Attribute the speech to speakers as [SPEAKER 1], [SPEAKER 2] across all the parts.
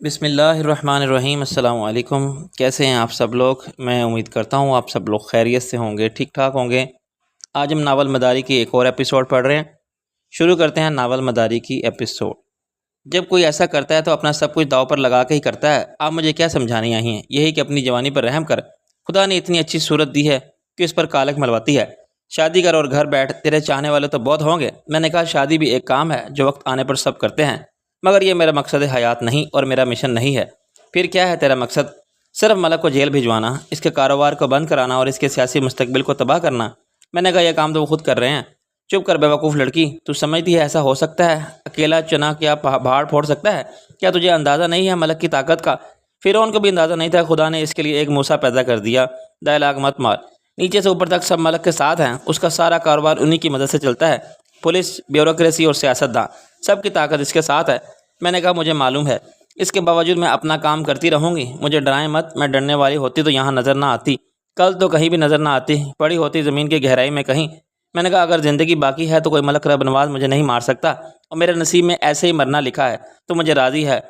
[SPEAKER 1] بسم اللہ الرحمن الرحیم۔ السلام علیکم، کیسے ہیں آپ سب لوگ؟ میں امید کرتا ہوں آپ سب لوگ خیریت سے ہوں گے، ٹھیک ٹھاک ہوں گے۔ آج ہم ناول مداری کی ایک اور ایپیسوڈ پڑھ رہے ہیں۔ شروع کرتے ہیں ناول مداری کی ایپیسوڈ۔ جب کوئی ایسا کرتا ہے تو اپنا سب کچھ داؤ پر لگا کے ہی کرتا ہے۔ آپ مجھے کیا سمجھانے آئی ہیں؟ یہی کہ اپنی جوانی پر رحم کر، خدا نے اتنی اچھی صورت دی ہے کہ اس پر کالک ملواتی ہے۔ شادی کر اور گھر بیٹھ، تیرے چاہنے والے تو بہت ہوں گے۔ میں نے کہا شادی بھی ایک کام ہے جو وقت آنے پر سب کرتے ہیں، مگر یہ میرا مقصد حیات نہیں اور میرا مشن نہیں ہے۔ پھر کیا ہے تیرا مقصد؟ صرف ملک کو جیل بھجوانا، اس کے کاروبار کو بند کرانا اور اس کے سیاسی مستقبل کو تباہ کرنا۔ میں نے کہا یہ کام تو وہ خود کر رہے ہیں۔ چپ کر بیوقوف لڑکی، تو سمجھتی ہے ایسا ہو سکتا ہے؟ اکیلا چنا کیا پہاڑ پھوڑ سکتا ہے؟ کیا تجھے اندازہ نہیں ہے ملک کی طاقت کا؟ فرعون کو بھی اندازہ نہیں تھا، خدا نے اس کے لیے ایک موسیٰ پیدا کر دیا۔ ڈائلاگ مت مار، نیچے سے اوپر تک سب ملک کے ساتھ ہیں، اس کا سارا کاروبار انہی کی مدد سے چلتا ہے۔ پولیس، بیوروکریسی اور سیاستداں، سب کی طاقت اس کے ساتھ ہے۔ میں نے کہا مجھے معلوم ہے، اس کے باوجود میں اپنا کام کرتی رہوں گی۔ مجھے ڈرائیں مت، میں ڈرنے والی ہوتی تو یہاں نظر نہ آتی، کل تو کہیں بھی نظر نہ آتی، پڑی ہوتی زمین کی گہرائی میں کہیں۔ میں نے کہا اگر زندگی باقی ہے تو کوئی ملک رب نواز مجھے نہیں مار سکتا، اور میرے نصیب میں ایسے ہی مرنا لکھا ہے تو مجھے راضی ہے،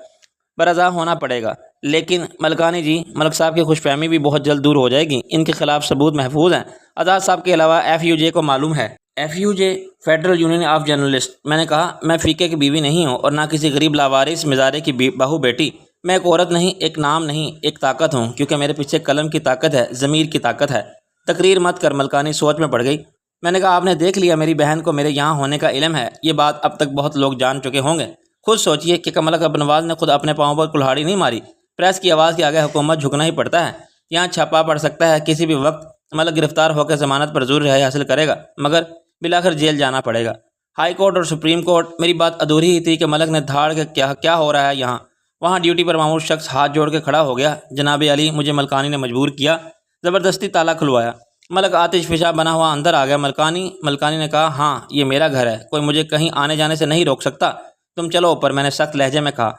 [SPEAKER 1] برضا ہونا پڑے گا۔ لیکن ملکانی جی، ملک صاحب کی خوش فہمی بھی بہت جلد دور ہو جائے گی، ان کے خلاف ثبوت محفوظ ہیں۔ آزاد صاحب کے علاوہ ایف یو جے کو معلوم ہے، if you J federal union of journalist. میں نے کہا میں فیقے کی بیوی نہیں ہوں اور نہ کسی غریب لاوارث مزارے کی بہو بیٹی۔ میں ایک عورت نہیں، ایک نام نہیں، ایک طاقت ہوں، کیونکہ میرے پیچھے قلم کی طاقت ہے، ضمیر کی طاقت ہے۔ تقریر مت کر، ملکانی سوچ میں پڑ گئی۔ میں نے کہا آپ نے دیکھ لیا میری بہن کو میرے یہاں ہونے کا علم ہے، یہ بات اب تک بہت لوگ جان چکے ہوں گے۔ خود سوچئے کہ ملک رب نواز نے خود اپنے پاؤں پر کلہاڑی نہیں ماری، پریس کی آواز کے آگے حکومت جھکنا ہی پڑتا ہے۔ یہاں چھاپا پڑ سکتا ہے، کسی بھی وقت ملک گرفتار ہو کے ضمانت پر ضرور رہائی حاصل کرے گا، مگر بالآخر جیل جانا پڑے گا۔ ہائی کورٹ اور سپریم کورٹ، میری بات ادھوری ہی تھی کہ ملک نے دھاڑ کے کیا ہو رہا ہے یہاں؟ وہاں ڈیوٹی پر معمور شخص ہاتھ جوڑ کے کھڑا ہو گیا۔ جناب علی، مجھے ملکانی نے مجبور کیا، زبردستی تالا کھلوایا۔ ملک آتش فشاں بنا ہوا اندر آ گیا۔ ملکانی نے کہا ہاں یہ میرا گھر ہے، کوئی مجھے کہیں آنے جانے سے نہیں روک سکتا۔ تم چلو اوپر، میں نے سخت لہجے میں کہا۔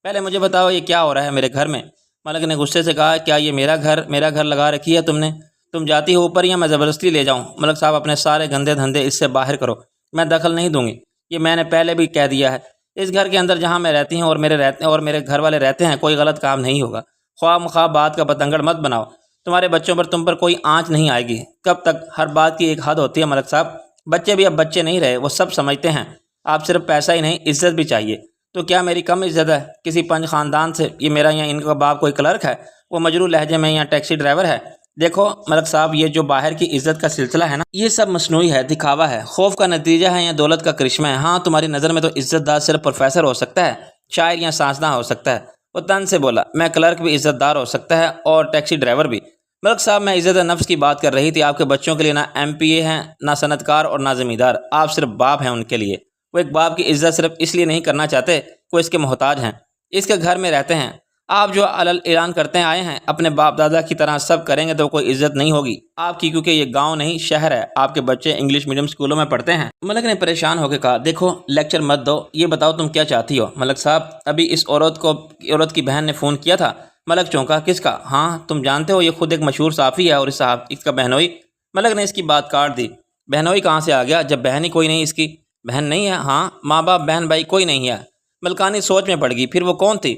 [SPEAKER 1] پہلے مجھے بتاؤ یہ کیا ہو رہا ہے میرے گھر میں؟ ملک نے غصے سے کہا کیا یہ میرا گھر لگا رکھی ہے تم نے؟ تم جاتی ہو اوپر یا میں زبردستی لے جاؤں؟ ملک صاحب اپنے سارے گندے دھندے اس سے باہر کرو، میں دخل نہیں دوں گی، یہ میں نے پہلے بھی کہہ دیا ہے۔ اس گھر کے اندر جہاں میں رہتی ہوں اور میرے گھر والے رہتے ہیں، کوئی غلط کام نہیں ہوگا۔ خواہ مخواہ بات کا پتنگڑ مت بناؤ، تمہارے بچوں پر تم پر کوئی آنچ نہیں آئے گی۔ کب تک؟ ہر بات کی ایک حد ہوتی ہے ملک صاحب، بچے بھی اب بچے نہیں رہے، وہ سب سمجھتے ہیں۔ آپ صرف پیسہ ہی نہیں، عزت بھی چاہیے۔ تو کیا میری کم عزت ہے کسی پنج خاندان سے؟ یہ میرا یا ان کا باپ کوئی کلرک ہے؟ وہ مجروح لہجے میں یا ٹیکسی ڈرائیور ہے؟ دیکھو ملک صاحب، یہ جو باہر کی عزت کا سلسلہ ہے نا، یہ سب مصنوعی ہے، دکھاوا ہے، خوف کا نتیجہ ہے یا دولت کا کرشمہ ہے؟ ہاں تمہاری نظر میں تو عزت دار صرف پروفیسر ہو سکتا ہے، شاعر یا سائنسداں ہو سکتا ہے۔ وہ تن سے بولا، میں کلرک بھی عزت دار ہو سکتا ہے اور ٹیکسی ڈرائیور بھی۔ ملک صاحب میں عزت نفس کی بات کر رہی تھی، آپ کے بچوں کے لیے نہ ایم پی اے ہیں، نہ صنعت کار اور نہ زمیندار، آپ صرف باپ ہیں ان کے لیے۔ وہ ایک باپ کی عزت صرف اس لیے نہیں کرنا چاہتے، وہ اس کے محتاج ہیں، اس کے گھر میں رہتے ہیں۔ آپ جو علل اعلان کرتے آئے ہیں اپنے باپ دادا کی طرح سب کریں گے تو کوئی عزت نہیں ہوگی آپ کی، کیونکہ یہ گاؤں نہیں شہر ہے، آپ کے بچے انگلش میڈیم اسکولوں میں پڑھتے ہیں۔ ملک نے پریشان ہو کے کہا دیکھو لیکچر مت دو، یہ بتاؤ تم کیا چاہتی ہو؟ ملک صاحب ابھی اس عورت کی بہن نے فون کیا تھا۔ ملک چونکا، کس کا؟ ہاں تم جانتے ہو یہ خود ایک مشہور صحافی ہے اور اس کا بہنوئی۔ ملک نے اس کی بات کاٹ دی، بہنوئی کہاں سے آ گیا جب بہن ہی کوئی نہیں اس کی؟ بہن نہیں ہے؟ ہاں ماں باپ بہن بھائی کوئی نہیں ہے۔ ملکانی سوچ میں پڑ گئی، پھر وہ کون تھی؟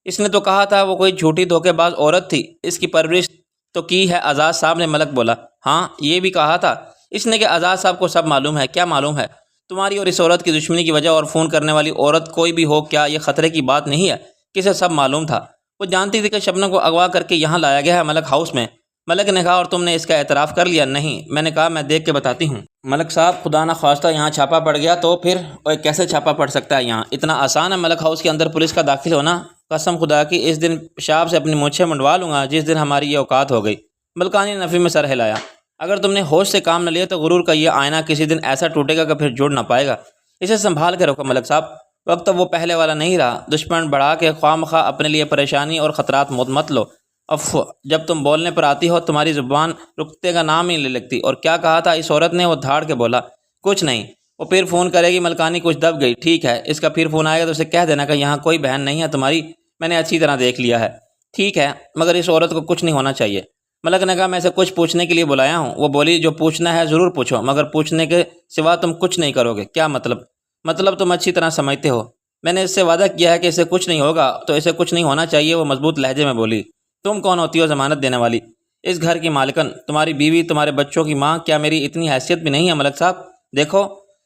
[SPEAKER 1] اس نے تو کہا تھا وہ کوئی جھوٹی دھوکے باز عورت تھی، اس کی پرورش تو کی ہے آزاد صاحب نے۔ ملک بولا ہاں یہ بھی کہا تھا اس نے کہ آزاد صاحب کو سب معلوم ہے۔ کیا معلوم ہے؟ تمہاری اور اس عورت کی دشمنی کی وجہ اور فون کرنے والی عورت کوئی بھی ہو، کیا یہ خطرے کی بات نہیں ہے؟ کسے سب معلوم تھا؟ وہ جانتی تھی کہ شبنم کو اغوا کر کے یہاں لایا گیا ہے ملک ہاؤس میں۔ ملک نے کہا اور تم نے اس کا اعتراف کر لیا؟ نہیں۔ میں نے کہا میں دیکھ کے بتاتی ہوں۔ ملک صاحب خدا نہ خواستہ یہاں چھاپا پڑ گیا تو پھر کیسے چھاپا پڑ سکتا ہے یہاں؟ اتنا آسان ہے ملک ہاؤس کے اندر پولیس کا داخل ہونا؟ قسم خدا کی اس دن پیشاب سے اپنی مونچھیں منڈوا لوں گا جس دن ہماری یہ اوقات ہو گئی۔ ملکانی نے نفی میں سر ہلایا۔ اگر تم نے ہوش سے کام نہ لیا تو غرور کا یہ آئینہ کسی دن ایسا ٹوٹے گا کہ پھر جڑ نہ پائے گا، اسے سنبھال کے رکھو ملک صاحب، وقت اب وہ پہلے والا نہیں رہا۔ دشمن بڑھا کے خواہ مخواہ اپنے لیے پریشانی اور خطرات مت لو۔ جب تم بولنے پر آتی ہو تمہاری زبان رکتے کا نام ہی لے لگتی۔ اور کیا کہا تھا اس عورت نے؟ وہ دھاڑ کے بولا کچھ نہیں، وہ پھر فون کرے گی۔ ملکانی کچھ دب گئی۔ ٹھیک ہے، اس کا پھر فون آئے گا تو اسے کہہ دینا کہ یہاں کوئی بہن نہیں ہے تمہاری، میں نے اچھی طرح دیکھ لیا ہے۔ ٹھیک ہے، مگر اس عورت کو کچھ نہیں ہونا چاہیے۔ ملک نے کہا میں اسے کچھ پوچھنے کے لیے بلایا ہوں۔ وہ بولی جو پوچھنا ہے ضرور پوچھو، مگر پوچھنے کے سوا تم کچھ نہیں کرو گے۔ کیا مطلب؟ مطلب تم اچھی طرح سمجھتے ہو۔ میں نے اس سے وعدہ کیا ہے کہ اسے کچھ نہیں ہوگا تو اسے کچھ نہیں ہونا چاہیے، وہ مضبوط لہجے میں بولی۔ تم کون ہوتی ہو ضمانت دینے والی؟ اس گھر کی مالکن، تمہاری بیوی، تمہارے بچوں کی ماں، کیا میری اتنی حیثیت بھی نہیں ہے ملک صاحب؟ دیکھو،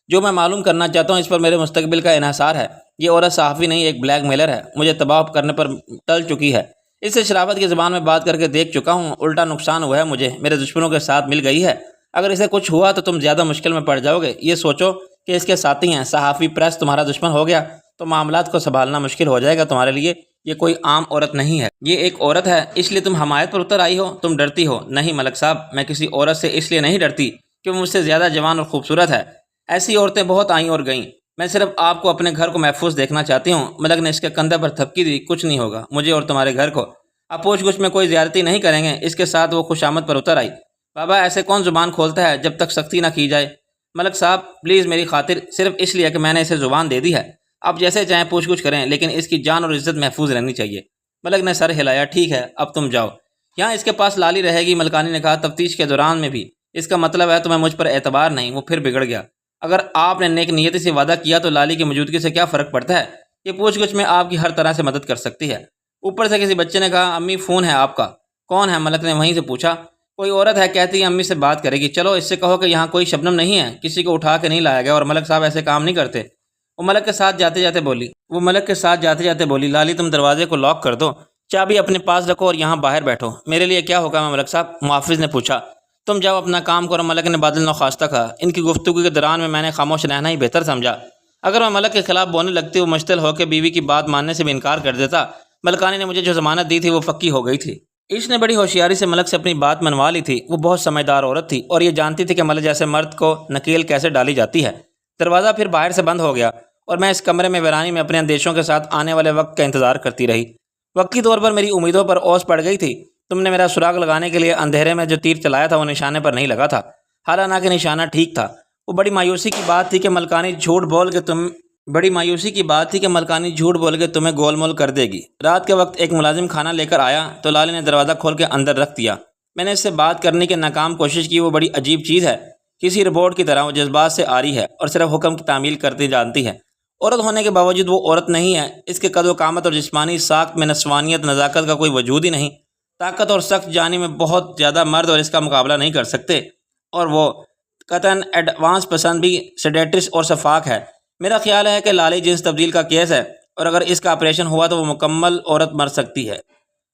[SPEAKER 1] جو میں معلوم کرنا چاہتا ہوں اس پر میرے مستقبل کا انحصار ہے۔ یہ عورت صحافی نہیں، ایک بلیک میلر ہے، مجھے تباہ کرنے پر ٹل چکی ہے۔ اس سے شرافت کی زبان میں بات کر کے دیکھ چکا ہوں، الٹا نقصان ہوا ہے مجھے، میرے دشمنوں کے ساتھ مل گئی ہے۔ اگر اسے کچھ ہوا تو تم زیادہ مشکل میں پڑ جاؤ گے۔ یہ سوچو کہ اس کے ساتھی ہیں، صحافی، پریس تمہارا دشمن ہو گیا تو معاملات کو سنبھالنا مشکل ہو جائے گا تمہارے لیے۔ یہ کوئی عام عورت نہیں ہے، یہ ایک عورت ہے، اس لیے تم حمایت پر اتر آئی ہو؟ تم ڈرتی ہو؟ نہیں ملک صاحب، میں کسی عورت سے اس لیے نہیں ڈرتی کہ وہ مجھ سے زیادہ جوان اور خوبصورت ہے۔ ایسی عورتیں بہت آئیں اور گئیں، میں صرف آپ کو اپنے گھر کو محفوظ دیکھنا چاہتی ہوں۔ ملک نے اس کے کندھے پر تھپکی دی۔ کچھ نہیں ہوگا مجھے اور تمہارے گھر کو، اب پوچھ گچھ میں کوئی زیادتی نہیں کریں گے۔ اس کے ساتھ وہ خوشامد پر اتر آئی۔ بابا، ایسے کون زبان کھولتا ہے جب تک سختی نہ کی جائے؟ ملک صاحب پلیز میری خاطر، صرف اس لیے کہ میں نے اسے زبان دے دی ہے، آپ جیسے چاہیں پوچھ گچھ کریں، لیکن اس کی جان اور عزت محفوظ رہنی چاہیے۔ ملک نے سر ہلایا۔ ٹھیک ہے، اب تم جاؤ، یہاں اس کے پاس لالی رہے گی۔ ملکانی نے کہا، تفتیش کے دوران میں بھی اس کا مطلب ہے تمہیں مجھ پر اعتبار نہیں؟ وہ پھر بگڑ گیا۔ اگر آپ نے نیک نیتی سے وعدہ کیا تو لالی کی موجودگی سے کیا فرق پڑتا ہے؟ یہ پوچھ گچھ میں آپ کی ہر طرح سے مدد کر سکتی ہے۔ اوپر سے کسی بچے نے کہا، امی فون ہے آپ کا۔ کون ہے؟ ملک نے وہیں سے پوچھا۔ کوئی عورت ہے، کہتی ہے امی سے بات کرے گی۔ چلو اس سے کہو کہ یہاں کوئی شبنم نہیں ہے، کسی کو اٹھا کے نہیں لایا گیا، اور ملک صاحب ایسے کام نہیں کرتے۔ وہ ملک کے ساتھ جاتے جاتے بولی، لالی تم دروازے کو لاک کر دو، چابی اپنے پاس رکھو اور یہاں باہر بیٹھو۔ میرے لیے کیا حکم ہے ملک صاحب؟ محافظ نے پوچھا۔ تم جاؤ اپنا کام کرو، ملک نے بادل نخواستہ کہا۔ ان کی گفتگو کے دوران میں نے خاموش رہنا ہی بہتر سمجھا۔ اگر میں ملک کے خلاف بولنے لگتی، وہ مشتعل ہو کے بیوی کی بات ماننے سے بھی انکار کر دیتا۔ ملکانی نے مجھے جو ضمانت دی تھی وہ پکی ہو گئی تھی۔ اس نے بڑی ہوشیاری سے ملک سے اپنی بات منوا لی تھی۔ وہ بہت سمجھدار عورت تھی اور یہ جانتی تھی کہ ملک جیسے مرد کو نکیل کیسے ڈالی جاتی ہے۔ دروازہ پھر باہر سے بند ہو گیا اور میں اس کمرے میں ویرانی میں اپنے اندیشوں کے ساتھ آنے والے وقت کا انتظار کرتی رہی۔ وقتی طور پر میری امیدوں پر اوس پڑ گئی تھی۔ تم نے میرا سراغ لگانے کے لیے اندھیرے میں جو تیر چلایا تھا وہ نشانے پر نہیں لگا تھا، حالانکہ نشانہ ٹھیک تھا۔ وہ بڑی مایوسی کی بات تھی کہ ملکانی جھوٹ بول کے تمہیں گول مول کر دے گی۔ رات کے وقت ایک ملازم کھانا لے کر آیا تو لالی نے دروازہ کھول کے اندر رکھ دیا۔ میں نے اس سے بات کرنے کی ناکام کوشش کی۔ وہ بڑی عجیب چیز ہے، کسی ربوٹ کی طرح وہ جذبات سے آری ہے اور صرف حکم کی تعمیل کرتی جانتی ہے۔ عورت ہونے کے باوجود وہ عورت نہیں ہے۔ اس کے قد و قامت اور جسمانی ساخت میں نسوانیت، نزاکت کا کوئی وجود ہی نہیں۔ طاقت اور سخت جانی میں بہت زیادہ مرد اور اس کا مقابلہ نہیں کر سکتے، اور وہ قطعاً ایڈوانس پسند بھی، سیڈیٹرس اور شفاق ہے۔ میرا خیال ہے کہ لالی جنس تبدیل کا کیس ہے، اور اگر اس کا آپریشن ہوا تو وہ مکمل عورت مر سکتی ہے۔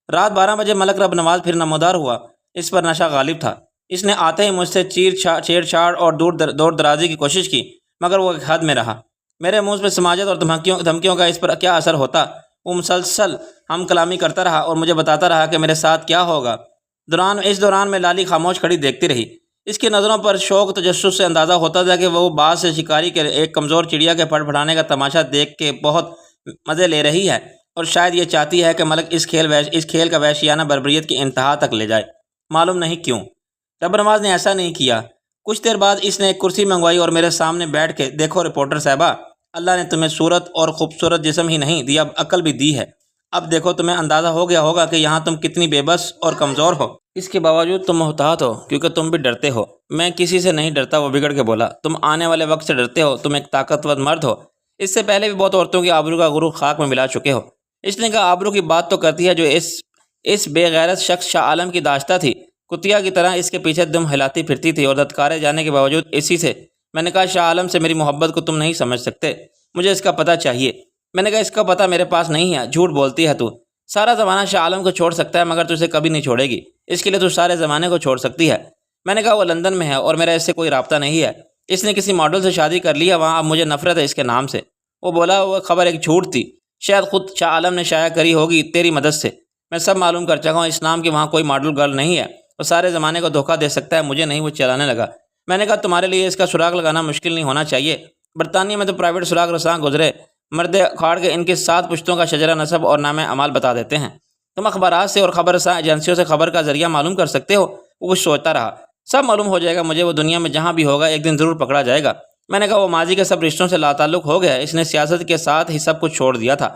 [SPEAKER 1] رات 12 بجے ملک رب نواز پھر نمودار ہوا۔ اس پر نشہ غالب تھا۔ اس نے آتے ہی مجھ سے چھیڑ چھاڑ اور دور درازی کی کوشش کی، مگر وہ ایک حد میں رہا۔ میرے منہ پہ سماجت اور دھمکیوں کا اس پر کیا اثر ہوتا؟ وہ مسلسل ہم کلامی کرتا رہا اور مجھے بتاتا رہا کہ میرے ساتھ کیا ہوگا۔ اس دوران میں لالی خاموش کھڑی دیکھتی رہی۔ اس کی نظروں پر شوق تجسس سے اندازہ ہوتا تھا کہ وہ باز سے شکاری کے ایک کمزور چڑیا کے پھڑ پھڑانے کا تماشا دیکھ کے بہت مزے لے رہی ہے، اور شاید یہ چاہتی ہے کہ ملک اس کھیل کا وحشیانہ بربریت کی انتہا تک لے جائے۔ معلوم نہیں کیوں رب نواز نے ایسا نہیں کیا۔ کچھ دیر بعد اس نے ایک کرسی منگوائی اور میرے سامنے بیٹھ کے، دیکھو رپورٹر صاحبہ، اللہ نے تمہیں صورت اور خوبصورت جسم ہی نہیں دیا، عقل بھی دی ہے۔ اب دیکھو، تمہیں اندازہ ہو گیا ہوگا کہ یہاں تم کتنی بے بس اور کمزور ہو۔ اس کے باوجود تم محتاط ہو کیونکہ تم بھی ڈرتے ہو۔ میں کسی سے نہیں ڈرتا، وہ بگڑ کے بولا۔ تم آنے والے وقت سے ڈرتے ہو، تم ایک طاقتور مرد ہو، اس سے پہلے بھی بہت عورتوں کی آبرو کا غرور خاک میں ملا چکے ہو۔ اس نے کہا، آبرو کی بات تو کرتی ہے جو اس بے غیرت شخص شاہ عالم کی داشتہ تھی، کتیا کی طرح اس کے پیچھے دم ہلاتی پھرتی تھی اور دھتکارے جانے کے باوجود اسی سے۔ میں نے کہا، شاہ عالم سے میری محبت کو تم نہیں سمجھ سکتے، مجھے اس کا پتہ چاہیے۔ میں نے کہا، اس کا پتہ میرے پاس نہیں ہے، جھوٹ بولتی ہے تو۔ سارا زمانہ شاہ عالم کو چھوڑ سکتا ہے مگر تجھے کبھی نہیں چھوڑے گی، اس کے لیے تو سارے زمانے کو چھوڑ سکتی ہے۔ میں نے کہا، وہ لندن میں ہے اور میرا اس سے کوئی رابطہ نہیں ہے، اس نے کسی ماڈل سے شادی کر لی ہے وہاں، اب مجھے نفرت ہے اس کے نام سے۔ وہ بولا، وہ خبر ایک جھوٹ تھی، شاید خود شاہ عالم نے شائع کری ہوگی تیری مدد سے۔ میں سب معلوم کر چکا ہوں، اس نام کی وہاں کوئی ماڈل گرل نہیں ہے، وہ سارے زمانے کو دھوکہ دے سکتا ہے، مجھے نہیں۔ وہ چلانے لگا۔ میں نے کہا، تمہارے لیے اس کا سراغ لگانا مشکل نہیں ہونا چاہیے، برطانیہ میں تو پرائیویٹ سراغ رساں گزرے مرد اکھاڑ کے ان کے 7 پشتوں کا شجرہ نسب اور نام اعمال بتا دیتے ہیں۔ تم اخبارات سے اور خبر رساں ایجنسیوں سے خبر کا ذریعہ معلوم کر سکتے ہو۔ وہ کچھ سوچتا رہا۔ سب معلوم ہو جائے گا مجھے، وہ دنیا میں جہاں بھی ہوگا ایک دن ضرور پکڑا جائے گا۔ میں نے کہا، وہ ماضی کے سب رشتوں سے لاتعلق ہو گیا، اس نے سیاست کے ساتھ ہی سب کچھ چھوڑ دیا تھا،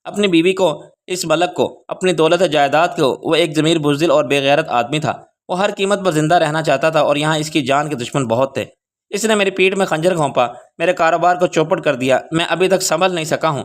[SPEAKER 1] اپنی بیوی کو، اس ملک کو، اپنی دولت جائیداد کو۔ وہ ایک ضمیر بزدل اور بے غیرت آدمی تھا، وہ ہر قیمت پر زندہ رہنا چاہتا تھا، اور یہاں اس کی جان کے دشمن بہت تھے۔ اس نے میری پیٹھ میں خنجر گھونپا، میرے کاروبار کو چوپٹ کر دیا، میں ابھی تک سنبھل نہیں سکا ہوں۔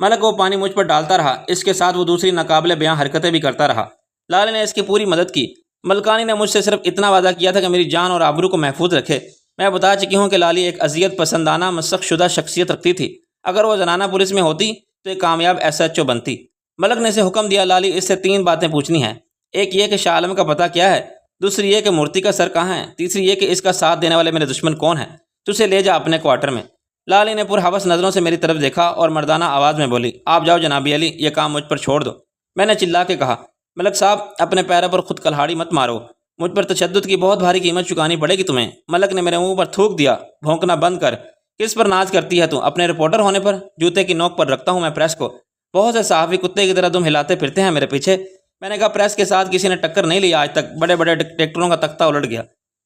[SPEAKER 1] ملک وہ پانی مجھ پر ڈالتا رہا، اس کے ساتھ وہ دوسری ناقابل بیاں حرکتیں بھی کرتا رہا۔ لالی نے اس کی پوری مدد کی۔ ملکانی نے مجھ سے صرف اتنا وعدہ کیا تھا کہ میری جان اور آبرو کو محفوظ رکھے۔ میں بتا چکی ہوں کہ لالی ایک اذیت پسندانہ مسخ شدہ شخصیت رکھتی تھی۔ اگر وہ زنانہ پولیس میں ہوتی تو ایک کامیاب SHO بنتی۔ ملک نے اسے حکم دیا، لالی اس سے 3 باتیں پوچھنی ہیں۔ ایک یہ کہ شاہ عالم کا پتہ کیا ہے، دوسری یہ کہ مورتی کا سر کہاں ہے، تیسری یہ کہ اس کا ساتھ دینے والے میرے دشمن کون ہیں۔ تو اسے لے جا اپنے کوارٹر میں۔ لالی نے پرہوس نظروں سے میری طرف دیکھا اور مردانہ آواز میں بولی، آپ جاؤ جناب علی، یہ کام مجھ پر چھوڑ دو۔ میں نے چلا کے کہا، ملک صاحب اپنے پیروں پر خود کلہاڑی مت مارو، مجھ پر تشدد کی بہت بھاری قیمت چکانی پڑے گی تمہیں۔ ملک نے میرے منہ پر تھوک دیا، بھونکنا بند کر، کس پر ناز کرتی ہے تو؟ اپنے رپورٹر ہونے پر؟ جوتے کی نوک پر رکھتا ہوں میں پریس کو، بہت سے صحافی کتے کی طرح تم ہلاتے پھرتے ہیں میرے پیچھے۔ میں نے کہا، پریس کے ساتھ کسی نے ٹکر نہیں لی آج تک، بڑے بڑے ڈکٹیکٹروں کا تختہ الٹ گیا۔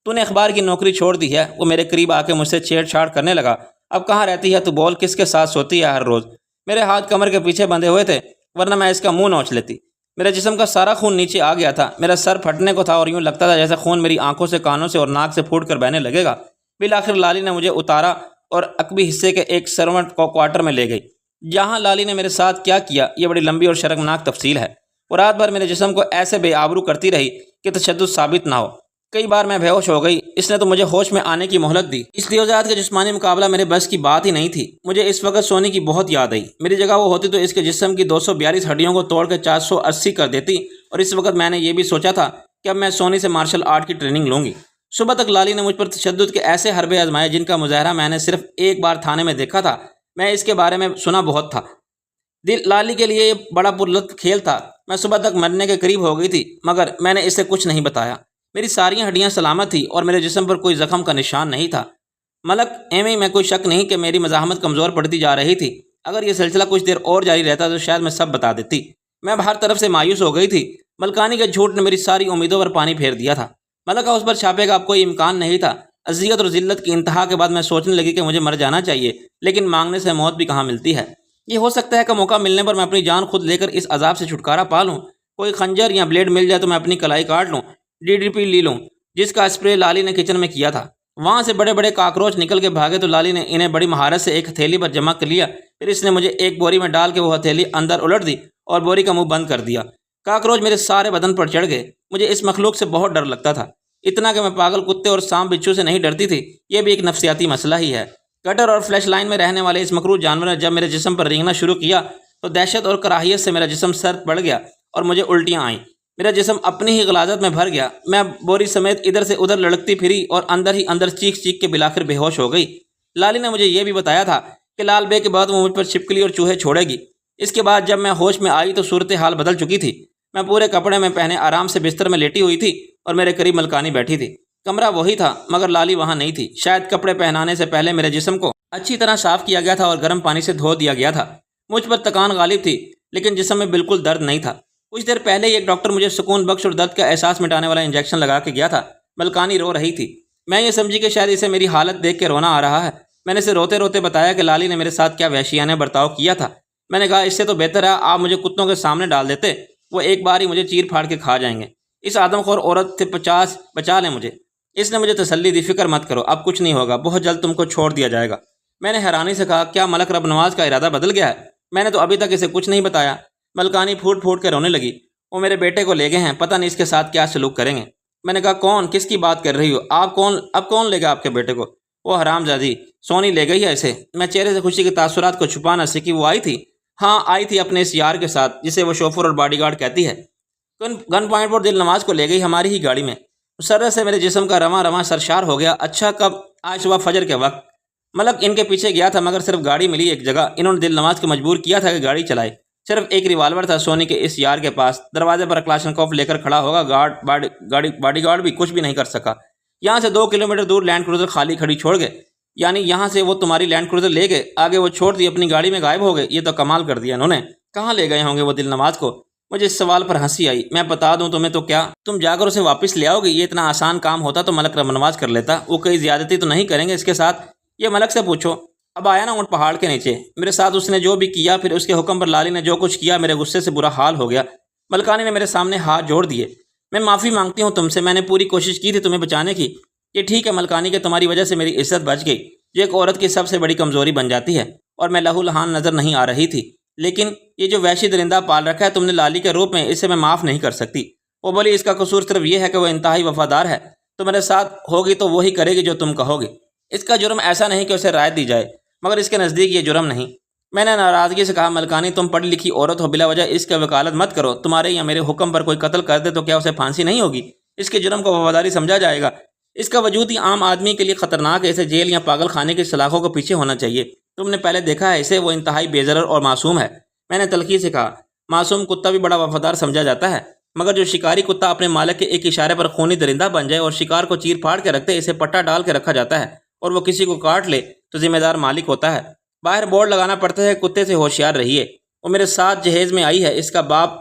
[SPEAKER 1] تو نے اخبار کی نوکری چھوڑ دی ہے۔ وہ میرے قریب آ کے مجھ سے چھیڑ چھاڑ کرنے لگا، اب کہاں رہتی ہے تو بول، کس کے ساتھ سوتی ہے ہر روز؟ میرے ہاتھ کمر کے پیچھے بندھے ہوئے تھے، ورنہ میں اس کا منہ نوچ لیتی۔ میرے جسم کا سارا خون نیچے آ گیا تھا، میرا سر پھٹنے کو تھا اور یوں لگتا تھا جیسے خون میری آنکھوں سے، کانوں سے اور ناک سے پھوٹ کر بہنے لگے گا۔ بالآخر لالی نے مجھے اتارا اور عقبی حصے کے ایک سرونٹ کو کوارٹر میں لے گئی، جہاں لالی نے میرے ساتھ کیا کیا یہ بڑی لمبی اور شرمناک تفصیل ہے۔ وہ رات بھر میرے جسم کو ایسے بے آبرو کرتی رہی کہ تشدد ثابت نہ ہو۔ کئی بار میں بے ہوش ہو گئی، اس نے تو مجھے ہوش میں آنے کی مہلت دی۔ اس لیوزات کا جسمانی مقابلہ میرے بس کی بات ہی نہیں تھی۔ مجھے اس وقت سونی کی بہت یاد آئی۔ میری جگہ وہ ہوتی تو اس کے جسم کی 242 ہڈیوں کو توڑ کے 480 کر دیتی، اور اس وقت میں نے یہ بھی سوچا تھا کہ اب میں سونی سے مارشل آرٹ کی ٹریننگ لوں گی۔ صبح تک لالی نے مجھ پر تشدد کے ایسے حربے آزمائے جن کا مظاہرہ میں نے صرف ایک بار تھانے میں دیکھا تھا۔ میں اس کے بارے میں سنا بہت تھا۔ لالی کے لیے یہ بڑا پرلطف کھیل تھا۔ میں صبح تک مرنے کے قریب ہو گئی تھی، مگر میں نے اسے کچھ نہیں بتایا۔ میری ساری ہڈیاں سلامت تھیں اور میرے جسم پر کوئی زخم کا نشان نہیں تھا۔ ملک ایویں میں کوئی شک نہیں کہ میری مزاحمت کمزور پڑتی جا رہی تھی۔ اگر یہ سلسلہ کچھ دیر اور جاری رہتا تو شاید میں سب بتا دیتی۔ میں ہر طرف سے مایوس ہو گئی تھی۔ ملکانی کے جھوٹ نے میری ساری امیدوں پر پانی پھیر دیا تھا۔ ملک کا اس پر چھاپے کا اب کوئی امکان نہیں تھا۔ اذیت اور ذلت کی انتہا کے بعد میں سوچنے لگی کہ مجھے مر جانا چاہیے، لیکن مانگنے سے موت بھی کہاں ملتی ہے۔ یہ ہو سکتا ہے کہ موقع ملنے پر میں اپنی جان خود لے کر اس عذاب سے چھٹکارا پا لوں۔ کوئی خنجر یا بلیڈ مل جائے تو میں اپنی کلائی کاٹ لوں، DDP لی لوں، جس کا اسپرے لالی نے کچن میں کیا تھا۔ وہاں سے بڑے بڑے کاکروچ نکل کے بھاگے تو لالی نے انہیں بڑی مہارت سے ایک ہتھیلی پر جمع کر لیا، پھر اس نے مجھے ایک بوری میں ڈال کے وہ ہتھیلی اندر الٹ دی اور بوری کا منہ بند کر دیا۔ کاکروچ میرے سارے بدن پر چڑھ گئے۔ مجھے اس مخلوق سے بہت ڈر لگتا تھا، اتنا کہ میں پاگل کتے اور سانپ بچھو سے نہیں ڈرتی تھی۔ یہ بھی ایک نفسیاتی مسئلہ ہی ہے۔ گٹر اور فلیش لائن میں رہنے والے اس مکروہ جانور نے جب میرے جسم پر رینگنا شروع کیا تو دہشت اور کراہیت سے میرا جسم سرد پڑ گیا اور مجھے الٹیاں آئیں۔ میرا جسم اپنی ہی غلاظت میں بھر گیا۔ میں بوری سمیت ادھر سے ادھر لڑکتی پھری اور اندر ہی اندر چیخ چیخ کے بالآخر بے ہوش ہو گئی۔ لالی نے مجھے یہ بھی بتایا تھا کہ لال بے کے بعد وہ مجھ پر چھپکلی اور چوہے چھوڑے گی۔ اس کے بعد جب میں ہوش میں آئی تو صورتحال بدل چکی تھی۔ میں پورے کپڑے میں پہنے آرام سے بستر میں لیٹی ہوئی تھی اور میرے قریب ملکانی بیٹھی تھی۔ کمرہ وہی تھا مگر لالی وہاں نہیں تھی۔ شاید کپڑے پہنانے سے پہلے میرے جسم کو اچھی طرح صاف کیا گیا تھا اور گرم پانی سے دھو دیا گیا تھا۔ مجھ پر تکان غالب تھی لیکن جسم میں بالکل درد نہیں تھا۔ کچھ دیر پہلے ہی ایک ڈاکٹر مجھے سکون بخش اور درد کا احساس مٹانے والا انجیکشن لگا کے گیا تھا۔ ملکانی رو رہی تھی۔ میں یہ سمجھی کہ شاید اسے میری حالت دیکھ کے رونا آ رہا ہے۔ میں نے اسے روتے روتے بتایا کہ لالی نے میرے ساتھ کیا وحشیانہ برتاؤ کیا تھا۔ میں نے کہا، اس سے تو بہتر ہے آپ مجھے کتوں کے سامنے ڈال دیتے، وہ ایک بار ہی مجھے چیر پھاڑ کے کھا جائیں گے۔ اس آدم خور عورت سے 50 بچا لیں مجھے۔ اس نے مجھے تسلی دی، فکر مت کرو، اب کچھ نہیں ہوگا، بہت جلد تم کو چھوڑ دیا جائے گا۔ میں نے حیرانی سے کہا، کیا ملک رب نواز کا ارادہ بدل گیا ہے؟ میں نے تو ابھی تک اسے کچھ نہیں بتایا۔ ملکانی پھوٹ پھوٹ کے رونے لگی۔ وہ میرے بیٹے کو لے گئے ہیں، پتہ نہیں اس کے ساتھ کیا سلوک کریں گے۔ میں نے کہا، کون؟ کس کی بات کر رہی ہو آپ؟ اب کون لے گا آپ کے بیٹے کو؟ وہ حرام زادی سونی لے گئی ہے اسے۔ میں چہرے سے خوشی کے تاثرات کو چھپا نہ سکی۔ وہ آئی تھی؟ ہاں آئی تھی، اپنے اس یار کے ساتھ جسے وہ شوفر اور باڈی گارڈ کہتی ہے۔ گن پوائنٹ پر دل نواز کو لے گئی ہماری ہی گاڑی میں۔ مسرت سے میرے جسم کا رواں رواں سرشار ہو گیا۔ اچھا کب؟ آج صبح فجر کے وقت۔ ملک ان کے پیچھے گیا تھا مگر صرف گاڑی ملی ایک جگہ۔ انہوں نے دل نواز کو مجبور کیا تھا کہ گاڑی چلائے۔ صرف ایک ریوالور تھا سونی کے اس یار کے پاس۔ دروازے پر کلاشنکوف لے کر کھڑا ہوگا باڈی گارڈ بھی کچھ بھی نہیں کر سکا۔ یہاں سے 2 کلومیٹر دور لینڈ کروزر خالی کھڑی چھوڑ گئے، یعنی یہاں سے وہ تمہاری لینڈ کروزر لے گئے، آگے وہ چھوڑ دی، اپنی گاڑی میں غائب ہو گئے۔ یہ تو کمال کر دیا انہوں نے۔ کہاں لے گئے ہوں گے وہ دل نواز کو؟ مجھے اس سوال پر ہنسی آئی۔ میں بتا دوں تمہیں تو کیا تم جا کر اسے واپس لے آؤ گی؟ یہ اتنا آسان کام ہوتا تو ملک رب نواز کر لیتا۔ وہ کوئی زیادتی تو نہیں کریں گے اس کے ساتھ؟ یہ ملک سے پوچھو۔ اب آیا نا اونٹ پہاڑ کے نیچے، میرے ساتھ اس نے جو بھی کیا، پھر اس کے حکم پر لالی نے جو کچھ کیا، میرے غصے سے برا حال ہو گیا۔ ملکانی نے میرے سامنے ہاتھ جوڑ دیے۔ میں معافی مانگتی ہوں تم سے، میں نے پوری کوشش کی تھی تمہیں بچانے کی۔ یہ ٹھیک ہے ملکانی کہ تمہاری وجہ سے میری عزت بچ گئی، جو ایک عورت کی سب سے بڑی کمزوری بن جاتی ہے، اور میں لہو لہان نظر نہیں آ رہی تھی، لیکن یہ جو وحشی درندہ پال رکھا ہے تم نے لالی کے روپ میں، اسے میں معاف نہیں کر سکتی۔ وہ بولی اس کا قصور صرف یہ ہے کہ وہ انتہائی وفادار ہے، تو میرے ساتھ ہوگی تو وہی کرے گی جو تم کہو گی۔ اس کا جرم ایسا نہیں کہ اسے رعایت دی جائے، مگر اس کے نزدیک یہ جرم نہیں۔ میں نے ناراضگی سے کہا ملکانی تم پڑھی لکھی عورت ہو، بلا وجہ اس کا وکالت مت کرو۔ تمہارے یا میرے حکم پر کوئی قتل کر دے تو کیا اسے پھانسی نہیں ہوگی؟ اس کے جرم کو وفاداری سمجھا جائے گا؟ اس کا وجود ہی عام آدمی کے لیے خطرناک ہے، اسے جیل یا پاگل خانے کی سلاخوں کو پیچھے ہونا چاہیے۔ تم نے پہلے دیکھا ہے اسے، وہ انتہائی بے ضرر اور معصوم ہے۔ میں نے تلخی سے کہا معصوم کتا بھی بڑا وفادار سمجھا جاتا ہے، مگر جو شکاری کتا اپنے مالک کے ایک اشارے پر خونی درندہ بن جائے اور شکار کو چیر پھاڑ کے رکھتے، اسے پٹا ڈال کے رکھا جاتا ہے، اور وہ کسی کو کاٹ لے تو ذمہ دار مالک ہوتا ہے۔ باہر بورڈ لگانا پڑتا ہے کتے سے ہوشیار رہیے۔ وہ میرے ساتھ جہیز میں آئی ہے، اس کا باپ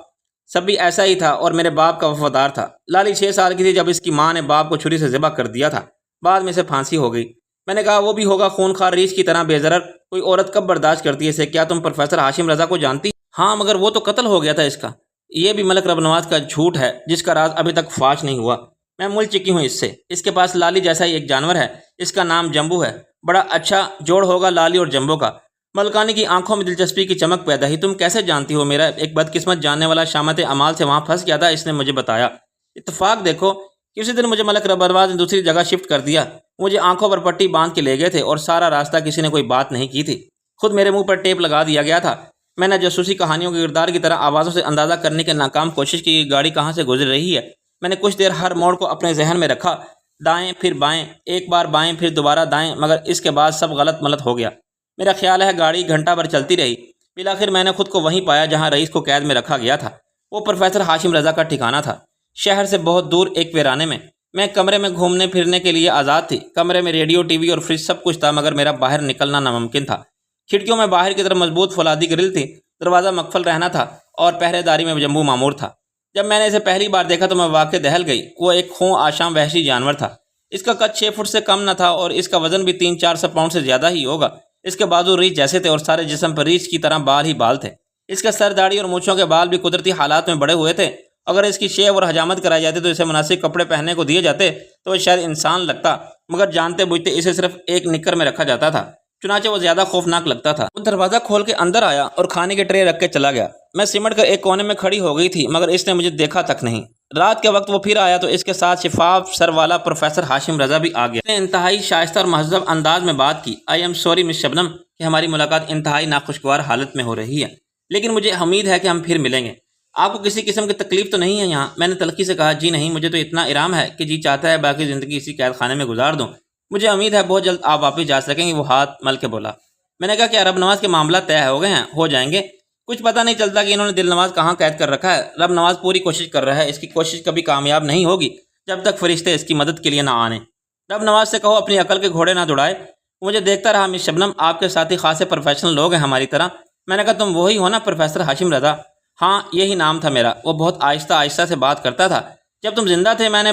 [SPEAKER 1] سب بھی ایسا ہی تھا اور میرے باپ کا وفادار تھا۔ لالی 6 سال کی تھی جب اس کی ماں نے باپ کو چھری سے ذبح کر دیا تھا، بعد میں اسے پھانسی ہو گئی۔ میں نے کہا وہ بھی ہوگا خونخوار ریچھ کی طرح بے ضرر، کوئی عورت کب برداشت کرتی ہے اسے؟ کیا تم پروفیسر ہاشم رضا کو جانتی؟ ہاں، مگر وہ تو قتل ہو گیا تھا اس کا۔ یہ بھی ملک رب نواز کا جھوٹ ہے جس کا راز ابھی تک فاش نہیں ہوا۔ میں مل چکی ہوں اس سے۔ اس کے پاس لالی جیسا ہی ایک جانور ہے، اس کا نام جمبو ہے۔ بڑا اچھا جوڑ ہوگا لالی اور جمبو کا۔ ملکانی کی آنکھوں میں دلچسپی کی چمک پیدا ہوئی۔ تم کیسے جانتی ہو؟ میرا ایک بدقسمت جاننے والا شامت امال سے وہاں پھنس گیا تھا، اس نے مجھے بتایا۔ اتفاق دیکھو کہ اسی دن مجھے ملک رب نواز نے دوسری جگہ شفٹ کر دیا۔ مجھے آنکھوں پر پٹی باندھ کے لے گئے تھے اور سارا راستہ کسی نے کوئی بات نہیں کی تھی، خود میرے منہ پر ٹیپ لگا دیا گیا تھا۔ میں نے جاسوسی کہانیوں کے کردار کی طرح آوازوں سے اندازہ کرنے کی ناکام کوشش کی کہ گاڑی کہاں سے گزر رہی ہے۔ میں نے کچھ دیر ہر موڑ کو اپنے ذہن میں رکھا، دائیں پھر بائیں، ایک بار بائیں پھر دوبارہ دائیں، مگر اس کے بعد سب غلط ملت ہو گیا۔ میرا خیال ہے گاڑی گھنٹہ بھر چلتی رہی، بالآخر میں نے خود کو وہیں پایا جہاں رئیس کو قید میں رکھا گیا تھا۔ وہ پروفیسر ہاشم رضا کا ٹھکانہ تھا، شہر سے بہت دور ایک ویرانے میں۔ میں کمرے میں گھومنے پھرنے کے لیے آزاد تھی۔ کمرے میں ریڈیو، ٹی وی اور فریج سب کچھ تھا، مگر میرا باہر نکلنا ناممکن تھا۔ کھڑکیوں میں باہر کی طرف مضبوط فولادی گرل تھی، دروازہ مقفل رہنا تھا اور پہرے داری میں جمبو مامور تھا۔ جب میں نے اسے پہلی بار دیکھا تو میں واقع دہل گئی۔ وہ ایک خوں آشام وحشی جانور تھا۔ اس کا قد 6 فٹ سے کم نہ تھا اور اس کا وزن بھی 300-400 پاؤنڈ سے زیادہ ہی ہوگا۔ اس کے بازو ریچھ جیسے تھے اور سارے جسم پر ریچھ کی طرح بال ہی بال تھے۔ اس کا سر، داڑھی اور مونچھوں کے بال بھی قدرتی حالات میں بڑے ہوئے تھے۔ اگر اس کی شیو اور حجامت کرائی جاتی تو اسے مناسب کپڑے پہننے کو دیے جاتے تو وہ شاید انسان لگتا، مگر جانتے بوجھتے اسے صرف ایک نکر میں رکھا جاتا تھا، چنانچہ وہ زیادہ خوفناک لگتا تھا۔ وہ دروازہ کھول کے اندر آیا اور کھانے کے ٹرے رکھ کے چلا گیا۔ میں سمٹ کر ایک کونے میں کھڑی ہو گئی تھی، مگر اس نے مجھے دیکھا تک نہیں۔ رات کے وقت وہ پھر آیا تو اس کے ساتھ شفاف سر والا پروفیسر ہاشم رضا بھی آ گیا۔ اس نے انتہائی شائستہ اور مہذب انداز میں بات کی۔ آئی ایم سوری مس شبنم کہ ہماری ملاقات انتہائی ناخوشگوار حالت میں ہو رہی ہے، لیکن مجھے امید ہے کہ ہم پھر ملیں گے۔ آپ کو کسی قسم کی تکلیف تو نہیں ہے یہاں؟ میں نے تلخی سے کہا جی نہیں، مجھے تو اتنا آرام ہے کہ جی چاہتا ہے باقی زندگی اسی قید خانے میں گزار دوں۔ مجھے امید ہے بہت جلد آپ واپس جا سکیں گے۔ وہ ہاتھ مل کے بولا۔ میں نے کہا کیا رب نواز کے معاملات طے ہو گئے ہیں؟ ہو جائیں گے، کچھ پتہ نہیں چلتا کہ انہوں نے دل نواز کہاں قید کر رکھا ہے۔ رب نواز پوری کوشش کر رہا ہے، اس کی کوشش کبھی کامیاب نہیں ہوگی جب تک فرشتے اس کی مدد کے لیے نہ آنے۔ رب نواز سے کہو اپنی عقل کے گھوڑے نہ دوڑائے۔ مجھے دیکھتا رہا مس شبنم، آپ کے ساتھی خاصے پروفیشنل لوگ ہیں ہماری طرح۔ میں نے کہا تم وہی ہو نا پروفیسر ہاشم رضا؟ ہاں یہی نام تھا میرا۔ وہ بہت آہستہ آہستہ سے بات کرتا تھا۔ جب تم زندہ تھے، میں نے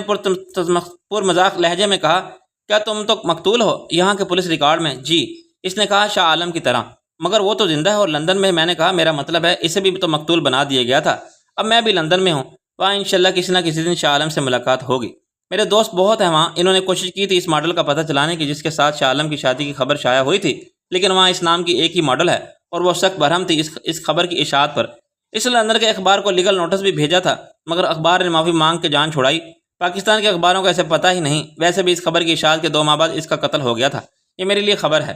[SPEAKER 1] پر مذاق لہجے میں کہا کیا تم تو مقتول ہو یہاں کے پولیس ریکارڈ میں؟ جی۔ اس نے کہا شاہ عالم کی طرح، مگر وہ تو زندہ ہے اور لندن میں۔ میں نے کہا میرا مطلب ہے اسے بھی تو مقتول بنا دیا گیا تھا، اب میں بھی لندن میں ہوں، وہاں انشاءاللہ کسی نہ کسی دن شاہ عالم سے ملاقات ہوگی۔ میرے دوست بہت ہیں وہاں، انہوں نے کوشش کی تھی اس ماڈل کا پتہ چلانے کی جس کے ساتھ شاہ عالم کی شادی کی خبر شائع ہوئی تھی، لیکن وہاں اس نام کی ایک ہی ماڈل ہے اور وہ سخت برہم تھی اس خبر کی اشاعت پر۔ اس لیے لندن کے اخبار کو لیگل نوٹس بھی بھیجا تھا، مگر اخبار نے معافی مانگ کے جان چھوڑائی۔ پاکستان کے اخباروں کو ایسے پتہ ہی نہیں۔ ویسے بھی اس خبر کی اشاعت کے 2 ماہ بعد اس کا قتل ہو گیا تھا۔ یہ میرے لیے خبر ہے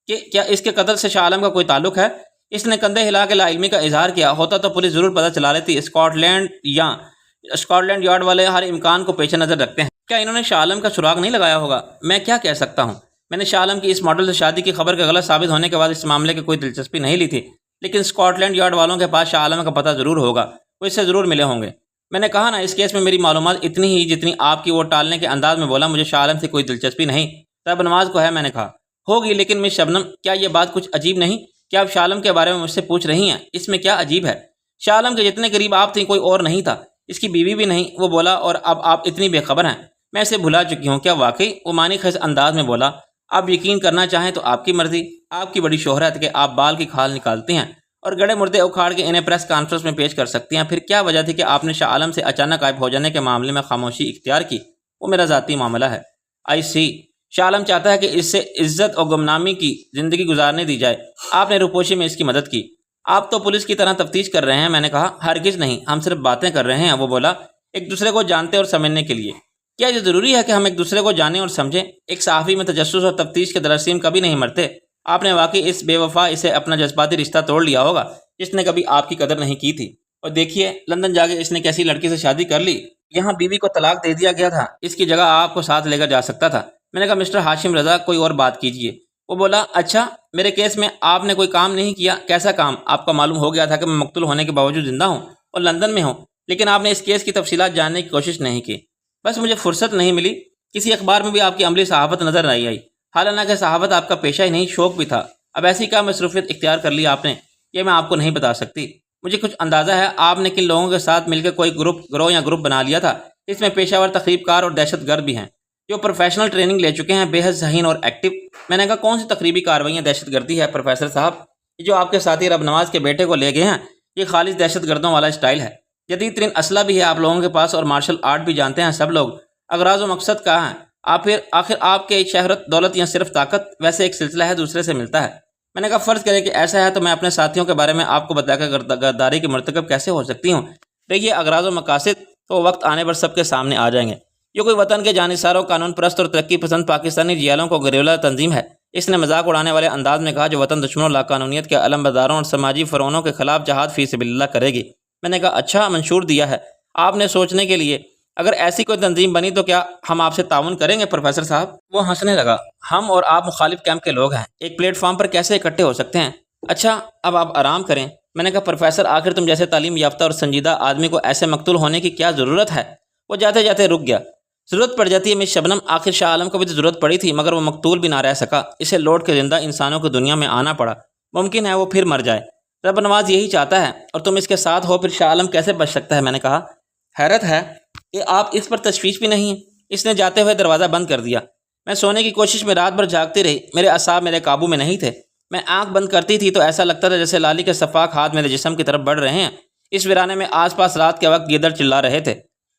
[SPEAKER 1] کہ کیا اس کے قتل سے شاہ عالم کا کوئی تعلق ہے؟ اس نے کندھے ہلا کے لا علمی کا اظہار کیا۔ ہوتا تو پولیس ضرور پتہ چلا لیتی۔ اسکاٹ لینڈ یارڈ والے ہر امکان کو پیش نظر رکھتے ہیں۔ کیا انہوں نے شاہ عالم کا سراغ نہیں لگایا ہوگا؟ میں کیا کہہ سکتا ہوں؟ میں نے شاہ عالم کی اس ماڈل سے شادی کی خبر کے غلط ثابت ہونے کے بعد اس معاملے کی کوئی دلچسپی نہیں لی تھی، لیکن اسکاٹ لینڈ یارڈ والوں کے پاس شاہ عالم کا پتہ ضرور ہوگا، وہ اس سے ضرور ملے ہوں گے۔ میں نے کہا نا اس کیس میں میری معلومات اتنی ہی جتنی آپ کی۔ وہ ٹالنے کے انداز میں بولا مجھے شاہ عالم سے کوئی دلچسپی نہیں، رب نواز کو ہے۔ میں نے کہا ہوگی، لیکن مس شبنم کیا یہ بات کچھ عجیب نہیں؟ کیا آپ شاہ عالم کے بارے میں مجھ سے پوچھ رہی ہیں؟ اس میں کیا عجیب ہے؟ شاہ عالم کے جتنے قریب آپ تھیں کوئی اور نہیں تھا، اس کی بیوی بھی نہیں، وہ بولا، اور اب آپ اتنی بے خبر ہیں میں اسے بھلا چکی ہوں۔ کیا واقعی؟ وہ معنی خیز انداز میں بولا۔ آپ یقین کرنا چاہیں تو آپ کی مرضی، آپ کی بڑی شہرت کہ آپ بال کی کھال نکالتے ہیں اور گڑے مردے اکھاڑ کے انہیں پریس کانفرنس میں پیش کر سکتی ہیں۔ پھر کیا وجہ تھی کہ آپ نے شاہ عالم سے اچانک غائب ہو جانے کے معاملے میں خاموشی اختیار کی؟ وہ میرا ذاتی معاملہ ہے۔ آئی سی، شاہ عالم چاہتا ہے کہ اس سے عزت اور گمنامی کی زندگی گزارنے دی جائے۔ آپ نے روپوشی میں اس کی مدد کی۔ آپ تو پولیس کی طرح تفتیش کر رہے ہیں؟ میں نے کہا ہرگز نہیں، ہم صرف باتیں کر رہے ہیں۔ وہ بولا ایک دوسرے کو جانتے اور سمجھنے کے لیے۔ کیا یہ ضروری ہے کہ ہم ایک دوسرے کو جانیں اور سمجھیں؟ ایک صحافی میں تجسس اور تفتیش کے جراثیم کبھی نہیں مرتے۔ آپ نے واقعی اس بے وفا اسے اپنا جذباتی رشتہ توڑ لیا ہوگا جس نے کبھی آپ کی قدر نہیں کی تھی۔ اور دیکھیے لندن جا کے اس نے کیسی لڑکی سے شادی کر لی، یہاں بیوی کو طلاق دے دیا گیا تھا، اس کی جگہ آپ کو ساتھ لے کر جا سکتا تھا۔ میں نے کہا مسٹر ہاشم رضا کوئی اور بات کیجیے۔ وہ بولا اچھا میرے کیس میں آپ نے کوئی کام نہیں کیا؟ کیسا کام؟ آپ کو معلوم ہو گیا تھا کہ میں مقتول ہونے کے باوجود زندہ ہوں اور لندن میں ہوں، لیکن آپ نے اس کیس کی تفصیلات جاننے کی کوشش نہیں کی۔ بس مجھے فرصت نہیں ملی۔ کسی اخبار میں بھی آپ کی عملی صحافت نظر نہیں آئی، حالانکہ صحافت آپ کا پیشہ ہی نہیں شوق بھی تھا۔ اب ایسی کیا مصروفیت اختیار کر لی آپ نے، یہ میں آپ کو نہیں بتا سکتی۔ مجھے کچھ اندازہ ہے آپ نے کن لوگوں کے ساتھ مل کے کوئی گروہ بنا لیا تھا، اس میں پیشہ ور تخریب کار اور دہشت گرد بھی ہیں جو پروفیشنل ٹریننگ لے چکے ہیں، بے حد ذہین اور ایکٹیو۔ میں نے کہا کون سی تقریبی کارروائیاں دہشت گردی ہے پروفیسر صاحب؟ یہ جو آپ کے ساتھی رب نواز کے بیٹے کو لے گئے ہیں یہ خالص دہشت گردوں والا اسٹائل ہے۔ جدید ترین اسلحہ بھی ہے آپ لوگوں کے پاس اور مارشل آرٹ بھی جانتے ہیں سب لوگ۔ اغراض و مقصد کہاں ہے؟ آخر آپ کے شہرت دولت یا صرف طاقت؟ ویسے ایک سلسلہ ہے دوسرے سے ملتا ہے۔ میں نے کہا فرض کرے کہ ایسا ہے تو میں اپنے ساتھیوں کے بارے میں آپ کو بتا کر غداری کے مرتکب کیسے ہو سکتی ہوں؟ دیکھیے اغراض و مقاصد تو وقت آنے پر سب کے سامنے آ جائیں گے۔ یہ کوئی وطن کے جانثاروں، قانون پرست اور ترقی پسند پاکستانی جیالوں کو گریولا تنظیم ہے، اس نے مذاق اڑانے والے انداز میں کہا، جو وطن دشمنوں، لاقانونیت کے علم برداروں اور سماجی فرعونوں کے خلاف جہاد فی سبیل اللہ کرے گی۔ میں نے کہا اچھا منشور دیا ہے آپ نے سوچنے کے لیے، اگر ایسی کوئی تنظیم بنی تو کیا ہم آپ سے تعاون کریں گے پروفیسر صاحب؟ وہ ہنسنے لگا۔ ہم اور آپ مخالف کیمپ کے لوگ ہیں، ایک پلیٹ فارم پر کیسے اکٹھے ہو سکتے ہیں؟ اچھا اب آپ آرام کریں۔ میں نے کہا پروفیسر آخر تم جیسے تعلیم یافتہ اور سنجیدہ آدمی کو ایسے مقتول ہونے کی کیا ضرورت ہے؟ وہ جاتے جاتے رک گیا۔ ضرورت پڑ جاتی ہے مس شبنم، آخر شاہ عالم کو بھی تو ضرورت پڑی تھی مگر وہ مقتول بھی نہ رہ سکا، اسے لوٹ کے زندہ انسانوں کی دنیا میں آنا پڑا۔ ممکن ہے وہ پھر مر جائے، رب نواز یہی چاہتا ہے اور تم اس کے ساتھ ہو، پھر شاہ عالم کیسے بچ سکتا ہے؟ میں نے کہا حیرت ہے کہ آپ اس پر تشویش بھی نہیں ہیں۔ اس نے جاتے ہوئے دروازہ بند کر دیا۔ میں سونے کی کوشش میں رات بھر جاگتی رہی، میرے اعصاب میرے قابو میں نہیں تھے۔ میں آنکھ بند کرتی تھی تو ایسا لگتا تھا جیسے لالی کے شفاف ہاتھ میرے جسم کی طرف بڑھ رہے ہیں۔ اس ویرانے میں آس پاس رات کے وقت گیدڑ چلا رہے تھے۔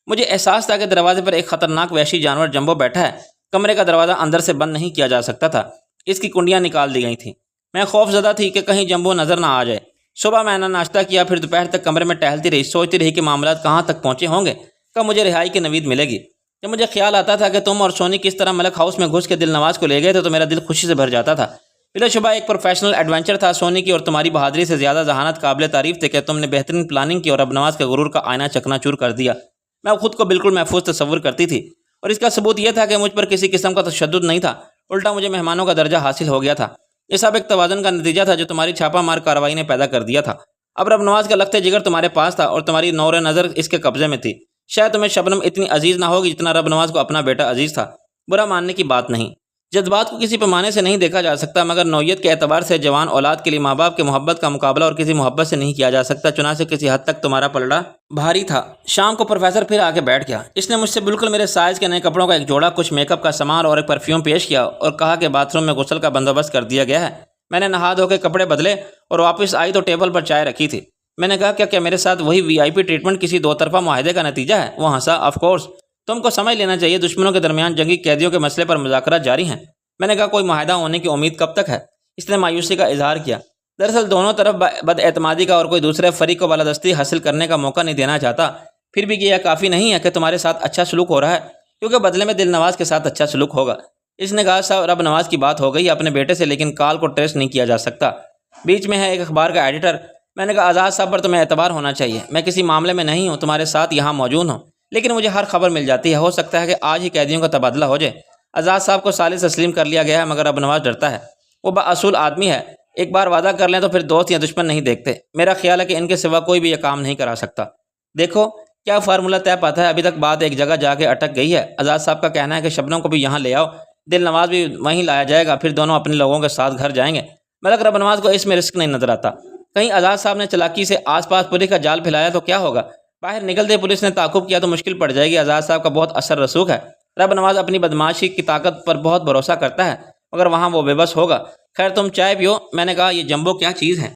[SPEAKER 1] مجھے احساس تھا کہ دروازے پر ایک خطرناک وحشی جانور جمبو بیٹھا ہے۔ کمرے کا دروازہ اندر سے بند نہیں کیا جا سکتا تھا، اس کی کنڈیاں نکال دی گئی تھیں۔ میں خوف زدہ تھی کہ کہیں جمبو نظر نہ آ جائے۔ صبح میں نے ناشتہ کیا، پھر دوپہر تک کمرے میں ٹہلتی رہی، سوچتی رہی کہ معاملات کہاں تک پہنچے ہوں گے، کب مجھے رہائی کی نوید ملے گی۔ جب مجھے خیال آتا تھا کہ تم اور سونی کس طرح ملک ہاؤس میں گھس کے دل نواز کو لے گئے تھے تو میرا دل خوشی سے بھر جاتا تھا۔ بلا شبہ ایک پروفیشنل ایڈونچر تھا۔ سونی کی اور تمہاری بہادری سے زیادہ ذہانت قابل تعریف تھے کہ تم نے بہترین پلاننگ کی اور رب نواز کے غرور کا آئینہ چکنا چور کر دیا۔ میں خود کو بالکل محفوظ تصور کرتی تھی اور اس کا ثبوت یہ تھا کہ مجھ پر کسی قسم کا تشدد نہیں تھا، الٹا مجھے مہمانوں کا درجہ حاصل ہو گیا تھا۔ یہ سب ایک توازن کا نتیجہ تھا جو تمہاری چھاپا مار کارروائی نے پیدا کر دیا تھا۔ اب رب نواز کا لخت جگر تمہارے پاس تھا اور تمہاری نور نظر اس کے قبضے میں تھی۔ شاید تمہیں شبنم اتنی عزیز نہ ہوگی جتنا رب نواز کو اپنا بیٹا عزیز تھا۔ برا ماننے کی بات نہیں، جذبات کو کسی پیمانے سے نہیں دیکھا جا سکتا، مگر نوعیت کے اعتبار سے جوان اولاد کے لیے ماں باپ کے محبت کا مقابلہ اور کسی محبت سے نہیں کیا جا سکتا۔ چنانچہ کسی حد تک تمہارا پلڑا بھاری تھا۔ شام کو پروفیسر پھر آ کے بیٹھ گیا۔ اس نے مجھ سے بالکل میرے سائز کے نئے کپڑوں کا ایک جوڑا، کچھ میک اپ کا سامان اور ایک پرفیوم پیش کیا اور کہا کہ باتھ روم میں غسل کا بندوبست کر دیا گیا ہے۔ میں نے نہا دھو کے کپڑے بدلے اور واپس آئی تو ٹیبل پر چائے رکھی تھی۔ میں نے کہا کیا میرے ساتھ وہی وی آئی پی ٹریٹمنٹ کسی دو طرفہ معاہدے کا نتیجہ ہے؟ وہ ہنسا، آف کورس، تم کو سمجھ لینا چاہیے دشمنوں کے درمیان جنگی قیدیوں کے مسئلے پر مذاکرات جاری ہیں۔ میں نے کہا کوئی معاہدہ ہونے کی امید کب تک ہے؟ اس نے مایوسی کا اظہار کیا۔ دراصل دونوں طرف بد اعتمادی کا اور کوئی دوسرے فریق کو بالادستی حاصل کرنے کا موقع نہیں دینا چاہتا۔ پھر بھی یہ کافی نہیں ہے کہ تمہارے ساتھ اچھا سلوک ہو رہا ہے، کیونکہ بدلے میں دل نواز کے ساتھ اچھا سلوک ہوگا۔ اس نے کہا صاحب رب نواز کی بات ہو گئی اپنے بیٹے سے، لیکن کال کو ٹریس نہیں کیا جا سکتا۔ بیچ میں ہے ایک اخبار کا ایڈیٹر۔ میں نے کہا آزاد صاحب پر تمہیں اعتبار ہونا چاہیے، میں کسی معاملے میں نہیں ہوں، تمہارے ساتھ یہاں موجود ہوں، لیکن مجھے ہر خبر مل جاتی ہے۔ ہو سکتا ہے کہ آج ہی قیدیوں کا تبادلہ ہو جائے۔ آزاد صاحب کو سالس تسلیم کر لیا گیا ہے، مگر اب نواز ڈرتا ہے۔ وہ بااصول آدمی ہے، ایک بار وعدہ کر لیں تو پھر دوست یا دشمن نہیں دیکھتے۔ میرا خیال ہے کہ ان کے سوا کوئی بھی یہ کام نہیں کرا سکتا۔ دیکھو کیا فارمولہ طے پاتا ہے، ابھی تک بات ایک جگہ جا کے اٹک گئی ہے۔ آزاد صاحب کا کہنا ہے کہ شبنم کو بھی یہاں لے آؤ، دل نواز بھی وہیں لایا جائے گا، پھر دونوں اپنے لوگوں کے ساتھ گھر جائیں گے۔ ملک رب نواز کو اس میں رسک نہیں نظر آتا۔ کہیں آزاد صاحب نے چلاکی سے آس پاس پولیس کا جال پھیلایا تو کیا ہوگا؟ باہر نکلتے پولیس نے تعاقب کیا تو مشکل پڑ جائے گی۔ آزاد صاحب کا بہت اثر رسوخ ہے۔ رب نواز اپنی بدماشی کی طاقت پر بہت بھروسہ کرتا ہے، مگر وہاں وہ بے بس ہوگا۔ خیر تم چائے پیو۔ میں نے کہا یہ جمبو کیا چیز ہے؟